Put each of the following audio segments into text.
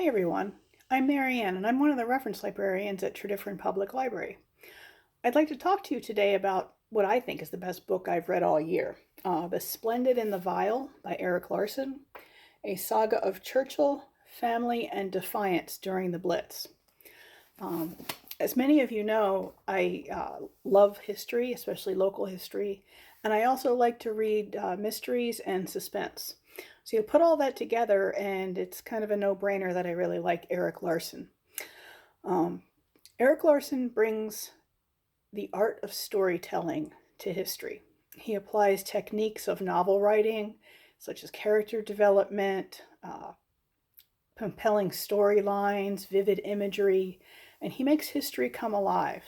Hi everyone, I'm Marianne and I'm one of the reference librarians at Tredyffrin Public Library. I'd like to talk to you today about what I think is the best book I've read all year, The Splendid and the Vile by Erik Larson, a saga of Churchill, family, and defiance during the Blitz. Um, as many of you know, I love history, especially local history, and I also like to read mysteries and suspense. So you put all that together, and it's kind of a no-brainer that I really like Erik Larson. Um, Erik Larson brings the art of storytelling to history. He applies techniques of novel writing, such as character development, compelling storylines, vivid imagery, and he makes history come alive.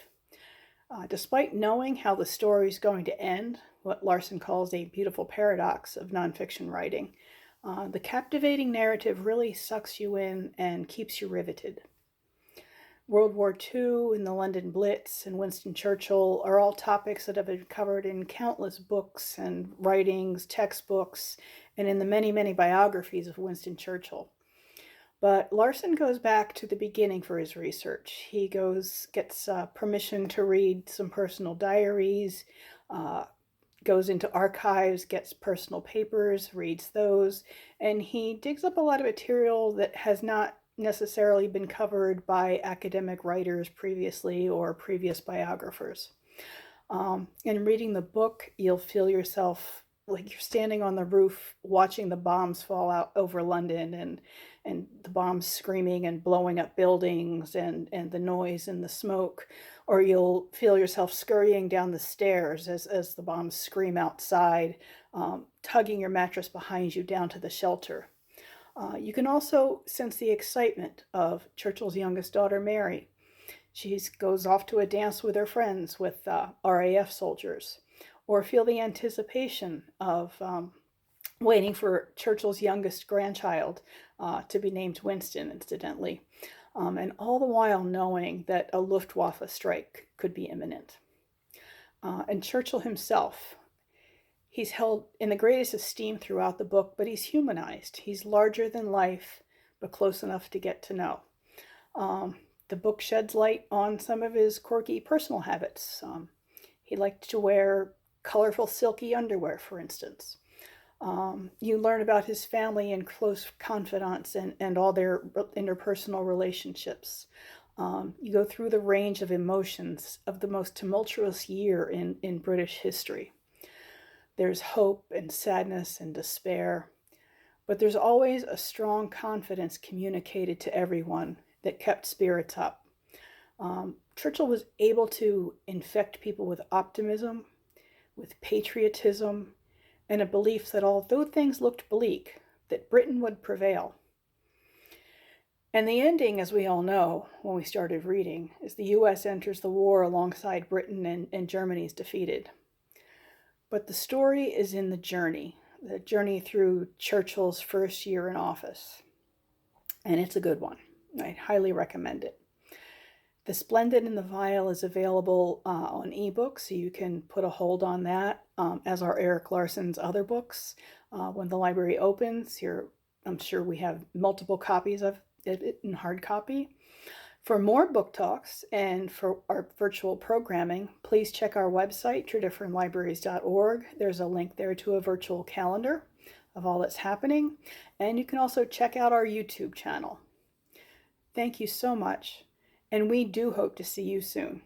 Despite knowing how the story is going to end, what Larson calls a beautiful paradox of nonfiction writing, the captivating narrative really sucks you in and keeps you riveted. World War II and the London Blitz and Winston Churchill are all topics that have been covered in countless books and writings, textbooks, and in the many, many biographies of Winston Churchill. But Larson goes back to the beginning for his research. He gets permission to read some personal diaries, goes into archives, gets personal papers, reads those, and he digs up a lot of material that has not necessarily been covered by academic writers previously or previous biographers. In reading the book, you'll feel yourself like you're standing on the roof watching the bombs fall out over London and the bombs screaming and blowing up buildings and the noise and the smoke. Or you'll feel yourself scurrying down the stairs as the bombs scream outside, tugging your mattress behind you down to the shelter. You can also sense the excitement of Churchill's youngest daughter, Mary. She goes off to a dance with her friends with RAF soldiers, or feel the anticipation of waiting for Churchill's youngest grandchild to be named Winston, incidentally, and all the while knowing that a Luftwaffe strike could be imminent. And Churchill himself, he's held in the greatest esteem throughout the book, but he's humanized. He's larger than life, but close enough to get to know. The book sheds light on some of his quirky personal habits. He liked to wear colorful silky underwear, for instance. You learn about his family and close confidants and all their interpersonal relationships. You go through the range of emotions of the most tumultuous year in British history. There's hope and sadness and despair, but there's always a strong confidence communicated to everyone that kept spirits up. Churchill was able to infect people with optimism, with patriotism, and a belief that although things looked bleak, that Britain would prevail. And the ending, as we all know when we started reading, is the US enters the war alongside Britain and Germany's defeated. But the story is in the journey through Churchill's first year in office. And it's a good one. I highly recommend it. The Splendid and the Vile is available on ebook, so you can put a hold on that, as are Erik Larson's other books. When the library opens, I'm sure we have multiple copies of it in hard copy. For more book talks and for our virtual programming, please check our website, tredyffrinlibraries.org. There's a link there to a virtual calendar of all that's happening. And you can also check out our YouTube channel. Thank you so much, and we do hope to see you soon.